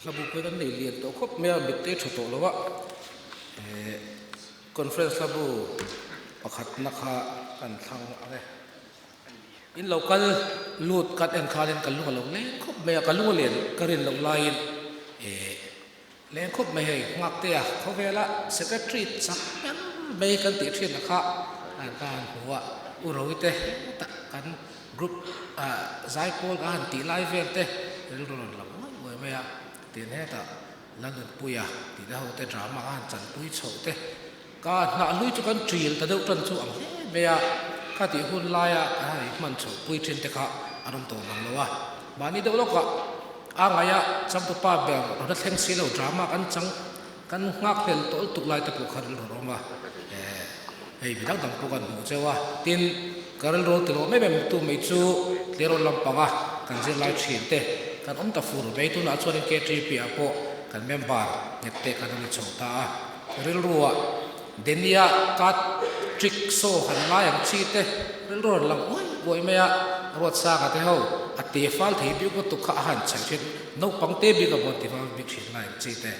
labu pe kan nei lian to khop mea mit te tho to lawa conference labu pakhat na kha kan thang ave in local lut kat en khalen kan lu lo le khop mea kan lu len karin lo lain le khop me hei ngak te a khovela secretary chak me kan ti thin na kha an kan huwa u roi te ta kan group zai pol kan ti live te ru ru lo ngoi me a tin he ta lan puya ti da ho te drama an chan pui chho te ka na lui chu kan tril ta deuh tan chu ang me a ka ti hun la ya ai man chu pui thin te kha arom to mang lo wa mani deuh lo ka angaya chang to pa be ro thleng si lo drama kan chang kan ngak tel tol tuk lai te pu khar lo ro ma ei bidak dang pu kan mu chewa tin karal ro te lo me bem tu me chu lero lampanga kan je lai thin te kan om ta fur be tu na chuan ke trp apo kan member nette kan ni chota ril ruwa denia kat trick so han la yang chi te ril ro lang oi me a rot sa ka te ho ati fal thei bi ko tu kha han chai thin no pang te bi ka bon ti fal bi thin lai chi te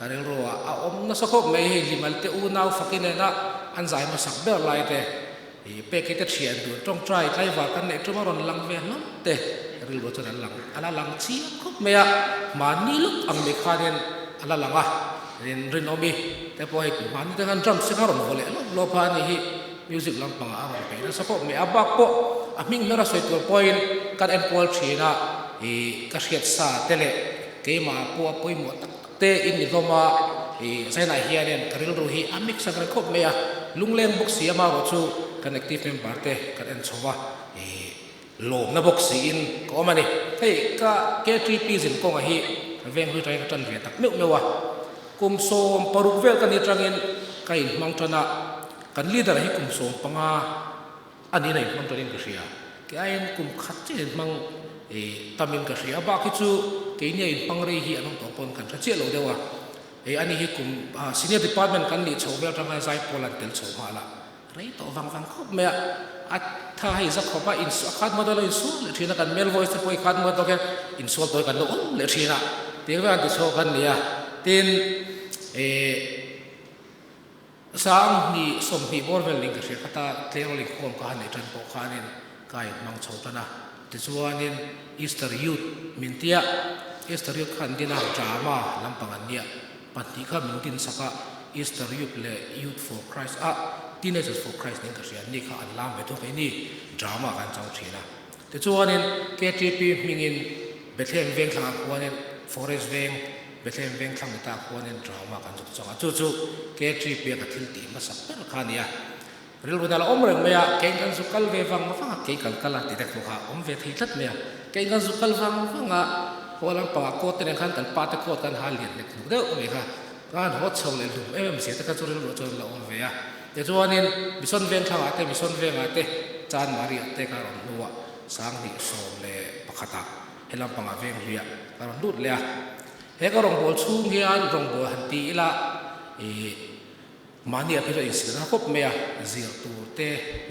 ril ro a om na sa khop me hi limal te u nau fakine na an zai ma sak ber lai te pe ke te thian du tong trai kai wa kan ne tuma ron lang ve no te ril ro chan lang ala lang chi khop me a ma ni luk ang me khanen ala langa rin omi te po hei man te kan drum se karon vole lo pa ni hi music lam panga aron pe na support me abak po aming mera soi to point kan en pol thina ka hriat sa tele ke ma po poi mo te in ni loma saina hianen karil ru hi amik sakra khop me a lunglen box siama ro chu connective member te kan en chowa lom na box in ko mani hei ka k3p zin ko nga hi veng hu trai ka tan ve tak meu mewa kum som paruk vel kan itrangin kain mangtana kan leader hi kum som panga ani nei mangtanin ka ria ke ain kum khat che mang tamin ka ria ba ki chu ke ni in pangre hi anong to pon kan che lo dewa ani hi kum senior department kan ni chho vel tanga zai polan tel chho hala rei to wang khop me at tha hi za khopa in su khat model in su le thina kan mel voice poi khat mo to ke in su to kan lo le thina te wa ti so kan nia tin sang ni som hi borvel ling ka se kata tlero ling khom ka ne tan po khanin kai mang chhotana ti chuanin easter youth mintia easter youth khan dina drama lampangan nia pati kha mintin saka easter youth le youth for christ teenagers for christ ning ka se ni kha an lam be to kai ni drama kan chau thina ti chuanin ktp mingin bethlem veng thang khanin forest veng bethlem veng thang ta khanin drama kan changa chu k3p ka thil ti ma sak per khania ril rodala omreng mea kein kan su kal ve wang ma fa ke kal kala ti dak kha om ve thi thlat mea kein kan su kal wang nga holang pa ko te khan kan pa te ko kan halien le thu de me kha kan hot chho le lu em se ta ka chu ril ro chon la om ve ya te chuanin bison veng thang ate bison veng ate chan mari ate ka ron luwa sang ni som le pakhata helam panga veng hia ka ron lut le a he ka rong bol chung hian rong bol han ti ila mani apelo insin na khop mea zir tu te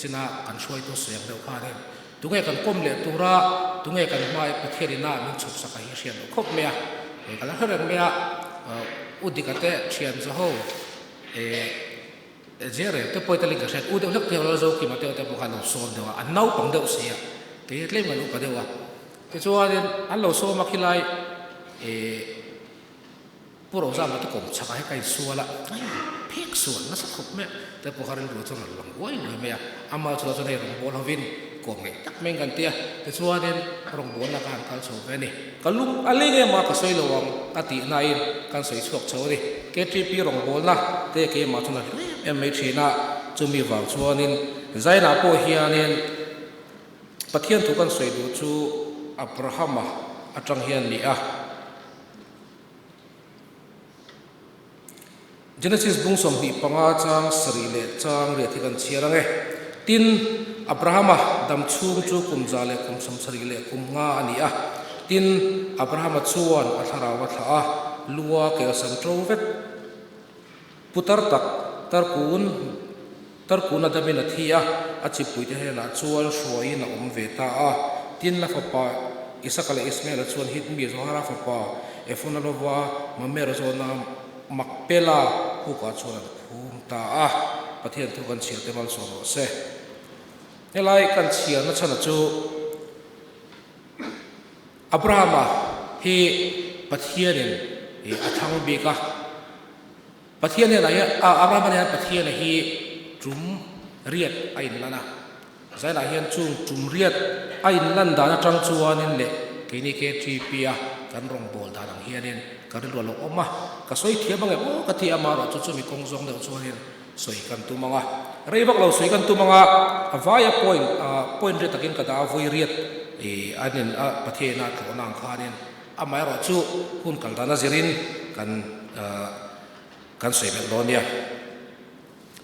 china kan shoi to seng deuh kha ren tunge kan kom le tura tunge kan mai patherina min chop saka hi rian khop mea kala haren mea udikate thian zo ho jere te poitali ka set ude lek te lo zo ki ma te po kan so dewa an nau pang deuh sia te tle ma lu ka dewa te chuanin an lo so ma khilai puro za ma to kom chaka he kai suala phek sual na sa khop me te po kharin ro chon lang wai na me ama chula chon he rong bol hovin ko nge tak meng kan tia te chuanin rong bol na kan kal so ve ni kalung alinge ma ka soi lo wang ati nain kan soi chuak chori k3p rong bol na te ke ma chona em me thina chumi wang chuanin zaina po hianin pathian thu kan soi du chu abrahama atang hian ni Genesis bung som hi panga chang sari le chang re thi kan chiarange tin abrahama dam chung chu kumza le kum som sari le kum nga ani tin abrahama chuan athara wa tha luwa ke san trovet putar tak tarkun adamin athia achipui te hena chuan shoi na om ve ta tin la fa pa isakale ismail chuan hit mi zo hara fa pa efunalova mamerazona makpela huka chuan phum ta a pathian thu kan chial temal so se helai kan chial na chana chu Abrahama hi pathianin hi athang bika pathianin aya Abrahama ne pathian hi tum riat ain lana zaina hian chung tum riat ain lan dana tang chuanin le kini ke tripia kan rong bol danang hianin karilo lo oma ka soi thiam nge o ka thi amaro chu chu mi kong zong de chuanin soi kan tu manga reibak lo soi kan tu manga avaya point re takin ka da voi riat anin pathena thonang khanin amai ro chu hun kal dana zirin kan soi bel donia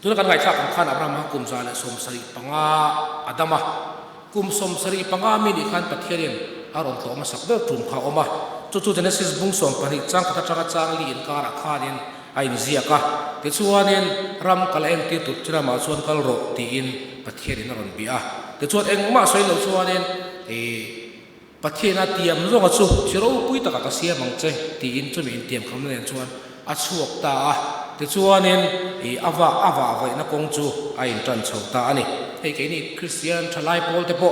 tuna kan ngai thak khan Abraham kum za le som sari panga adama kum som sari panga mi ni khan pathianin aron to ma sak be tum kha oma chu Genesis bung som pani chang kha changa chang li in kara khanin ain ziaka te chuanin ram kal eng ti tu chira ma chuan kal ro ti in pathianin aron bia te chuan eng ma soi lo chuanin pathiana tiam zonga chu chiro pui taka ka sia mang che ti in chu mi in tiam kham nen chuan a chuak ta te chuanin ava na kong chu a in tran chho ta ani hei ke ni Christian thalai pol te po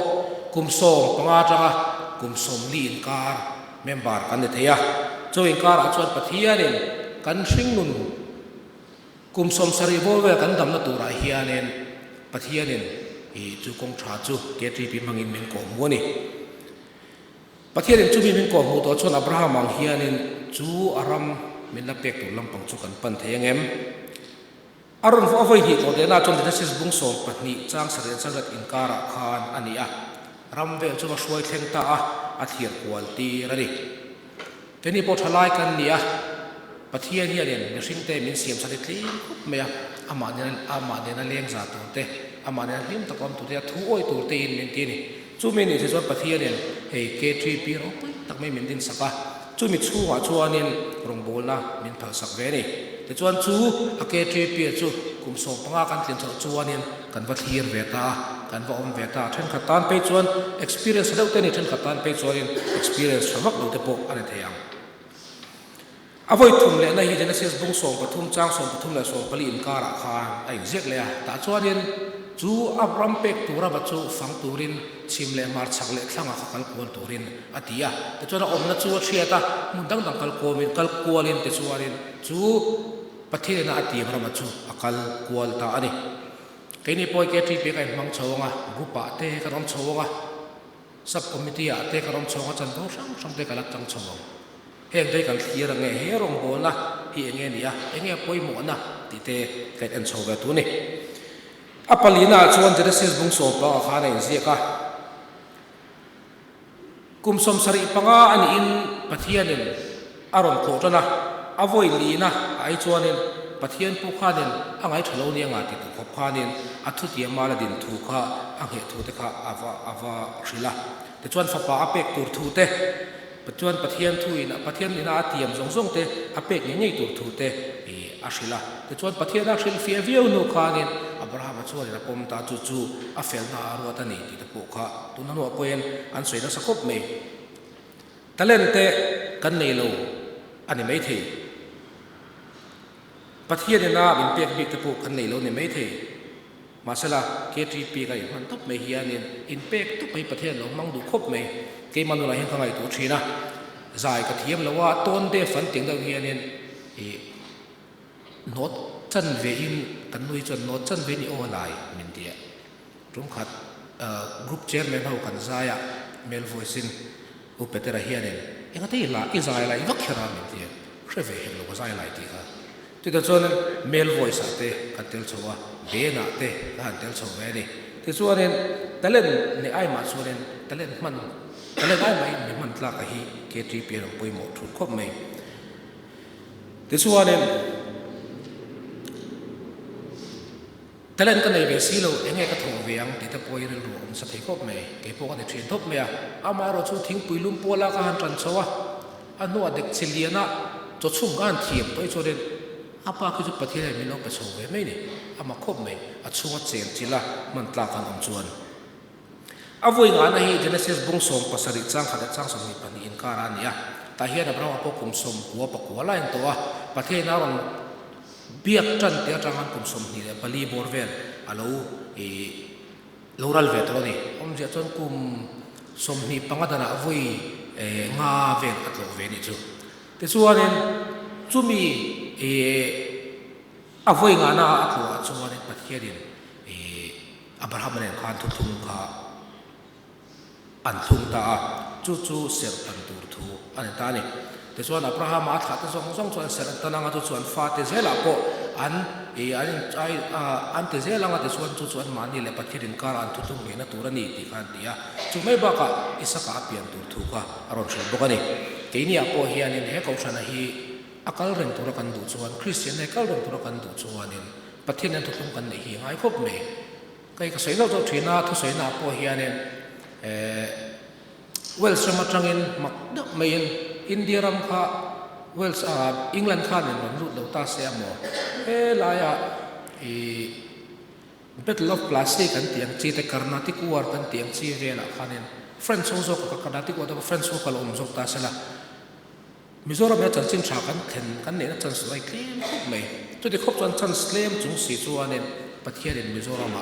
kum som panga tanga kum som li in kar member kan ne theya chu in kar a chuan pathianin kan hring nun kum som sari bolwe kan dam na tura hianin pathianin chu kong tha chu ke tri pi mangin min ko moni pathianin chu min ko mu to chuan Abraham ang hianin chu aram min la pek tu lampang chu kan pan thengem aron fo voi hi ko de na chon Genesis bung som patni chang sare chagat in kara khan ania ram vel chu ma suai thleng ta a thiar kwal ti rani teni po thalai kan nia pathian hianin ni hringte min siam sari tli me ama ne na leng za tu te ama ne him ta kom tu te thu oi tu te in min ti ni chu min ni se pathianin hei k3p ro tak mai min din saka chu mi chuwa chuanin rong bolna min phal sak ve ni te chuan chu a k3p chu kum so panga kan tlen chaw chuanin kan va thir ve ta kan va om ve ta then khatan pe chuan experience lo te ni then khatan pe chuanin experience thamak lo te po ane theyang avoi thum le na hi Genesis bung som pathum chang som pathum la som pali in kara khan ai zek le ta chuanin chu Abraham pek tura ba chu fang turin chim le mar chak le thlanga kal kon turin atia te chona om na chu thiata mundang dang kal komin kal kualin te chuarin chu pathina ati brama chu akal kual ta ani keini poi ke tri pe kai mang chawanga gupa te karom chawanga sub committee a te karom chawanga chan do sang te kalak chang chawang heng dei kan thira nge he rong bola hi enge nia enge poi mo na ti te kai en chawa tu ni apalina chuan Genesis bung so pa kha nei ziaka kum som sari panga ani in pathianin aron ko tana avoi lina ai chuanin pathian pu khanin angai thalo ni anga ti tu khanin athu ti mala din thu kha ange thu te kha ava rila te chuan fa pa apek tur thu te chuan pathian thu in pathian ina atiam zong te apek ni nei tur thu te ashila te chuan pathian a shil fi aviu no khanin Abraham chuan ina pom ta chu a fel na ro ta ni ti te po kha tu na no poen an soi na sakop me talente kan nei lo ani mai the pathian ina bin pek bik te po kan nei lo ni mai the masala k3p kai man top me hianin in pek tu pai pathian lo mang du khop me ke manula hen khangai tu thina zai ka thiam lawa ton de fan ting da hianin not chan ve in kan nui chon not chan ve ni o lai min dia rum khat group chairman ho kan zaya mel voice in upetera hianin engate la izai lai vak khara min dia khre he lo zai lai ti kha ti da chon mel voice ate kan tel chowa be na te kan tel chowa ni ti chuanin talen ne ai ma chuanin talen man talen ai mai ni man tla ka hi k3p ro poi mo thu khop mai ti chuanin talen kan nei ve silo enge ka thong veang ti ta poi ro om sa thei khop mai ke po ka de thien thop mai ama ro chu thing puilum pola ka han tran chowa anu adek chiliana cho chung gan thiam poi choren apa khu chu pathia mi no pa chow ve mai ni ama khop mai a chunga chen chila man tla kan om chuan avoi nga na hi Genesis bung som pasari chang khada chang som ni pani in kara nia ตาเฮียนพระว่าพวกคุมสมหัวปกหัวไล่ตัวประเทศนั้นเบียกจันเตียจังหันคุมสมนี่เลยบาลีบอร์เวลอาลูลูรัลเวตัวนี้ผมจะจนคุมสมนี่ปังกันนะวุยงาเวลอัตโลเวนี่จูแต่ส่วนนี้จูมีอวุยงานาอัตโลส่วนนี้ประเทศนี้อับราฮัมเนี่ยการทุงข้าอันทุงตาจู่เสียอันตูร์ทูอันนี้ตานี่แต่ส่วนอับราฮัมอาถรรพ์ส่งส่วนเสียตานังส่วนฟาติเซลาโกอันติเซลังแต่ส่วนมันนี่แหละประเทศอินการอันทุงเห็นตัวนี้ที่กันที่จู่ไม่บ้าก็อิสกาเปียนตูร์ทูก็อารมณ์ชุบกันนี่ที่นี่อาโปเฮียนินเฮเขาชนะฮีอักลเรื่องตัวกันดูส่วนคริสเตียนเฮกัลเรื่องตัวกันดูส่วนนี่ประเทศนั้นทุงกันนี่ง่ายครบไหมก็อีกสิ่งเราจะถือหน้าทุกสิ่งหน้าโปเฮียนินเวลส์มาจังอินมักดักไม่อินอินเดียรัมข้าเวลส์อังกฤษข้าเนี่ยมันรู้เราตาเสียหมดลายเป็ดลบพลาสติกกันเตียงจีแต่การนาติกวาร์กันเตียงจีเวลข้าเนี่ยเฟรนซ์โซ่กับการนาติกวาร์แต่เฟรนซ์โซ่กับลมโซ่ตาเสียละมิโซรัมเนี่ยจันจินชากันเห็นกันเนี่ยจันสไลเคลมครบไหมจุดที่ครบจันสเลมจุงสีตัวเนี่ยประเทศเนี่ยมิโซรัม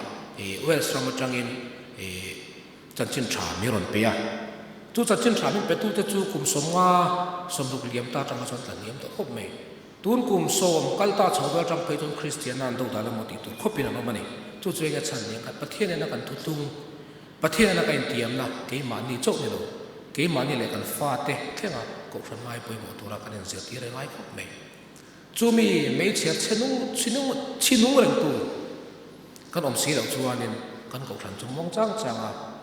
เวลส์มาจังอินจันจินชามีรอนเปียจู่จันจินชามีเป็ดตู้จู่คุมสมว่าสมดุลเลี้ยมตาจังมาชนกันเลี้ยมตัวครบไหมตูนคุมสมกัลตาชาวบ้านจังไปจนคริสเตียนนั่นดูดาลมติตัวครบปีนั้นมันนี่จู่เงี้ยฉันเนี่ยกันประเทศเนี่ยนักกันทุงประเทศเนี่ยนักกันเตรียมนะเกี่ยมันนี่โจนี่ดูเกี่ยมันนี่เลยกันฟาเต้แค่งั้นก็ฟังง่ายไปหมดตัวละกันเสียทีอะไรง่ายครบไหมจู่มีไม่เชื่อชินุงเรื่องตัวกันอมสีเหล่าจวนนี่กันก็ฟังจุ่มมองจัง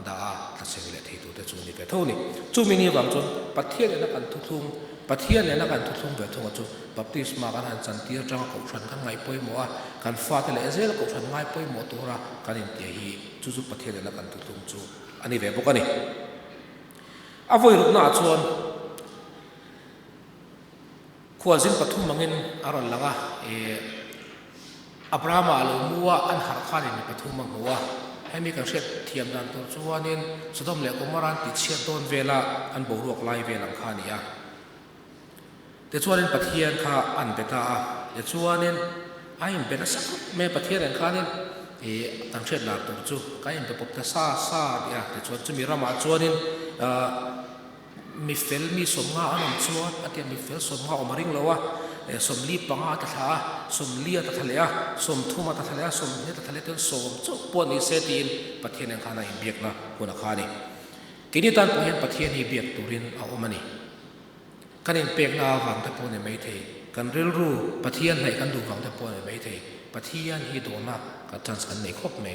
ด่าทัศน์เลยที่ตัวแต่จู่นี่เป็นเท่านี้จู่มีนี่บางจนประเทศเนี่ยนักกันทุงประเทศเนี่ยนักการทุกๆแบบทั้งหมดจู่บัพติศมากันหันจันทีจังก็ฟังกันง่ายไปหมดการฟาดเลยเอเซลก็ฟังง่ายไปหมดตัวละกันอินเดียฮีจู่ประเทศเนี่ยนักการทุกๆจู่อันนี้แบบพวกนี้อาวุธรุ่นน่าชวนขวดสินปฐุมมังอินอารมณ์ละก็อับราฮัมอาลูมัวอันหาข้านินปฐุมมังหัวให้มีการเช็ดเทียมดันตัวชวนนินสุดท้ายแล้วก็มารันติดเชื้อต้นเวลาอันบวกไล่เวลังข้านี่แต่ชวนนินปะเทียนข้าอันเบต้าแต่ชวนนินไอ้เป็นสักแม่ปะเทียนข้านินตั้งเช็ดหลักตัวจู่ก็ยังเป็นปกติซาเนี่ยแต่ชวนจะมีรามาชวนนินมีเฟลมีสมงาอันนั้นชวนอาทิตย์มีเฟลสมงาออกมาริ่งแล้วว่าสมลีปังอาตถาสมเลียตถาเลียสมทุ่มอาตถาเลียสมเนี่ยตถาเลียจนสมจุปวนอิเซตินประเทศนั้นข้าในเบียกนะคนข้านี่กินิตันพอเห็นประเทศนี้เบียกตุรินเอาอมานี่กันเองเปียกนาวังตะปนไม่เทกันเรียนรู้ประเทศไหนกันดูวังตะปนไม่เทประเทศนี้โดนนักกันจันสันในครบไหม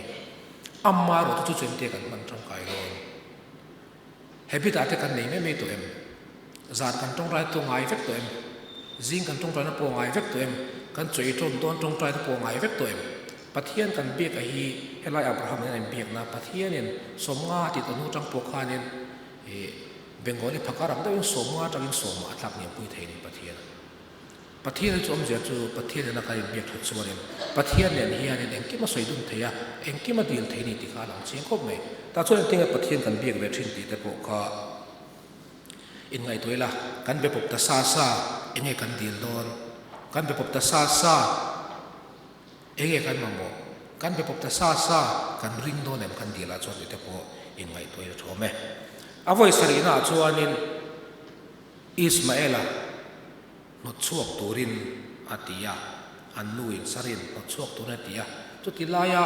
อัมมาเราทุกสิ่งเดียกันมันตรงกายเราเฮบิตอาจจะกันไหนไม่ตัวเอ็มจานกันตรงไรตัวไงเวกตัวเอ็มจิงกันตรงใจนับปวงไงเวกตัวเอ็มกันจุยตรงใจนับปวงไงเวกตัวเอ็มประเทศกันเบียกไอ้ให้ไล่อับราฮัมเนี่ยเบียกนะประเทศเนี่ยสมงาติดตัวนู้จังปวกข้าเนี่ยเบงกอลีพักการังได้ยังสมงาจังยังสมอัตลักเนี่ยปุยเทนี่ประเทศที่จอมเสียจูประเทศเนี่ยนักการเบียกทุกส่วนเนี่ยประเทศเนี่ยเฮียเนี่ยเองกี่มาสวยดุนเทียเองกี่มาดีนเทนี่ที่ข้าหลังเชียงครบไหมแต่ส่วนที่ประเทศกันเบียกเวทินตีแต่ปวกข้าอินไงตัวละกันไปพบตาซาเองไงกันดีลโดนกันไปพบตาซาเองไงกันมาโมกันไปพบตาซากันริงโดนเอ็มกันดีละจนเดี๋ยวพออินไงตัวละชมไหมอวัยสรีน่าชวนินอิสมาเอล่านดชวกตูรินอาติยาอันนูอินสรินนดชวกตูนอาติยาจุดที่ลายะ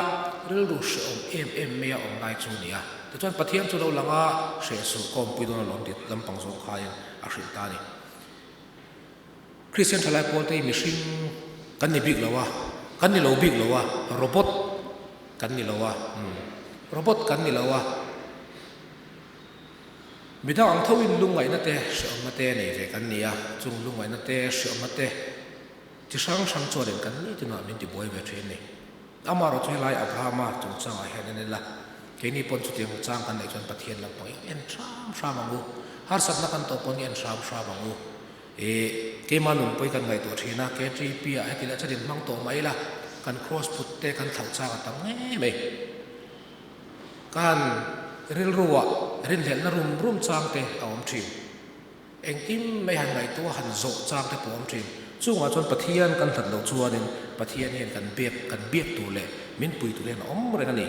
เรื่องรู้สึกเมียไลจูเนียแต่จนประเทศจุดเราหลังเสียสุกอมปิโดนหลงติดลำปังสงขายอาชิตานีคริสเตียนทลายโพลที่มิชิงกันนี่บิ๊กแล้ววะกันนี่เราบิ๊กแล้ววะโรบอทกันนี่แล้ววะโรบอทกันนี่แล้ววะมิดาอังทวินลุงไงนั่นเตะเสียมาเตะนี่เวกันนี่อะจุงลุงไงนั่นเตะเสียมาเตะที่ช่างโจเดนกันนี่ที่น่ามินที่บอยเวทนี่อามาเราจะไล่อับราฮัมจงจังไอ้เห็นนี่ละแค่นี้ปนสุดที่จางกันในจนประเทศเราไปเอ็นชามังกูหาสัตว์นักกันตัวปนเอ็นชามังกูเกี่ยมันหนุนไปกันไงตัวทีนะแกจีพีไอ้ที่เราจะเดินมังตัวไม่ละกันครอสพุทเตกันถ่ายจากกันตั้งไงไหมกันเรียนรู้เรียนเห็นนรุ่มจางเตะเอาที eng kim mai han ngai tu han zo chang te pom thin chunga chon pathian kan thlan lo chuanin pathian hian kan biak tu le min pui tu le na om re na ni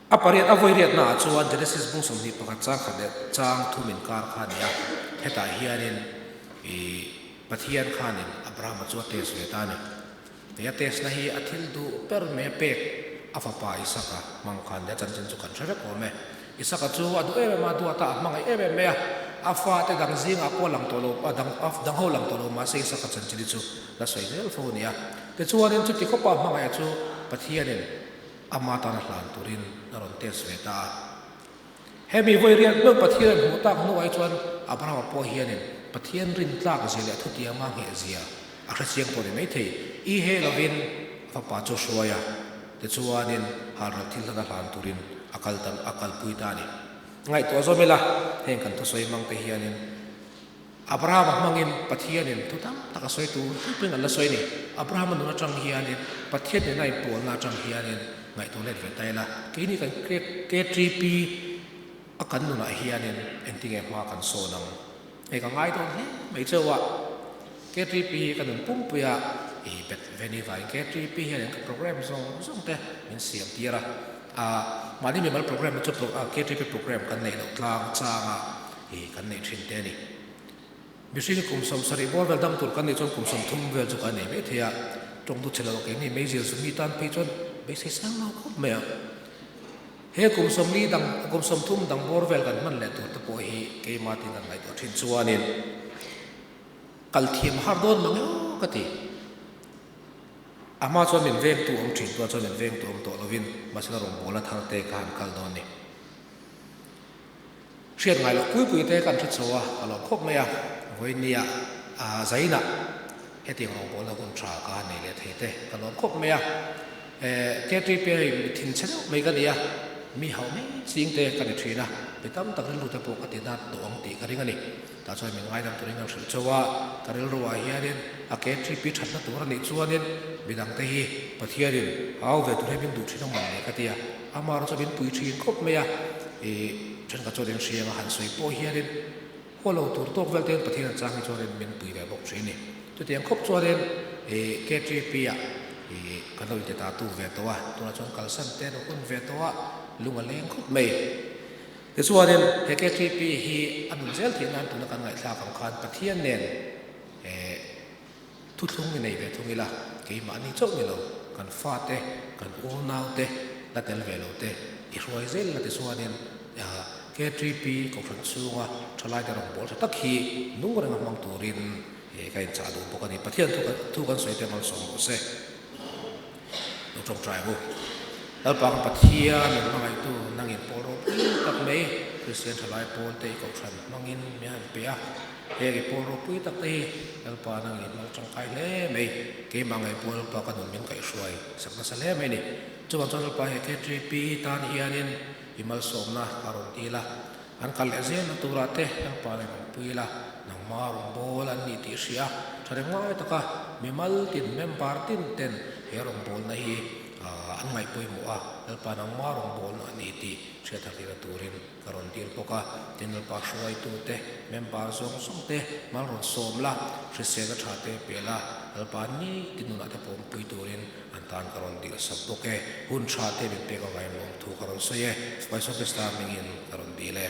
apariat avoiriat na chuan Genesis bung som ni pakhat chang khat le chang thu min kar kha nia heta hianin pathian khanin Abraham chu tes ve ta ni te tes na hi athil du per me pek afapa Isaka mang khan ya chan chu kan thre ko me Isaka chu adu ma du ata mangai me afa te dang zinga ko lang tolo dang ho lang tolo ma se Isaka chan chili chu la soi del fo nia te chuanin chu ti ko pa mangai chu pathianin ama ta na hlan turin naron tes ve ta hemi voirian no pathian hu ta no ai chuan Abraham po hianin pathian rin tlak zile thutia ma nge zia a kha chiang po mai thei I he lovin fa pa chu shwaya te chuanin har thil na hlan turin akal pui ta ni ngai to zo mela heng kan to soi mang te hianin Abraham mangin pathianin tutam taka soi tu pin ala soi ni Abraham nu na chang hianin pathian ne nai pol na chang hianin ngai to let ve tai la ke ni kan ke 3p akan nu na hianin enting e ma kan so nang e ka ngai to mai chewa ke 3p kan pum puya e bet veni vai ke 3p hianin program song te min siam tira mani mi mal program chu ke 3p program kan nei lo tlang changa e kan nei thin te ni mishing kum som sari bor vel dam tur kan ni chon kum som thum vel chu kan nei me thia tong du chelo ke ni mejil sumi tan pe chon be se sang lo khop me he kum som li dang kum som thum dang bor vel kan man le tur to po hi ke ma tin kan ngai to thin chuanin kal thim har don mang ka ti ama chon min veng tu om thin to chon min veng tu om to lovin masna rom bola thar te kan kal don ni riat ngai lo pui te kan thit chawa alo khop me ya voinia zaina heti rom bola kun tra ka nei le the te alo khop me ya ke tri pe thin chen mai ka dia mi hau me sing te kan thina betam tak lu te po ka ti na to ong ti ka ring ani ta choi min ngai dam tu ring ang shil chawa karil ro wa hianin a ke tri pi that na tur ni chuanin bidang te hi pathiarin au ve tu he bin du thina ma ne ka tia amar cho bin pui thin khop me ya chen ka choden siang han soi po hianin holo tur tok vel ten pathian chang hi choden min pui le bok thini tu tiang khop choden ke tri pi ya kan lo te ta tu ve to wa tu na chon kal san te no kun ve to wa lunga leng khop me te chuanin he ke tri pi hi an zel thi nan tu na kan ngai thla kam khan pathian nen thu thung ni nei ve thung ila ke ma ni chok ni lo kan fa te kan o nau te la tel ve lo te I roi zel la te chuanin ke 3p ko fran chuwa thalai da rong bol tak hi nung rang mang turin kai cha du pokani pathian thu kan soi te mal som se no trong trai ho dal pa pathian nang ai tu nang in polo tak mai Christian thalai pol te ko fran mangin me han pe a he ke polo pui tak te dal pa nang in mal trong kai le mai ke mangai pol pa kan min kai suai sak na sale mai ni chuan dal pa he ke 3p tan hianin imal somna karon tila an kal ezen turate ang pare puila nang marong bol an ni ti sia thare ngai taka mimal tin member tin ten herong bol na hi an ngai poi mo a al pa nang marong bol na ni ti sia thari turin karon til poka tin pa shwai tu te member song te mal ron somla rise ga thate pela al pa ni tinuna te pom pui turin tan karon dil sabboke hun chate bin pe ka vai mom thu karon soye spice of the star mingin karon dile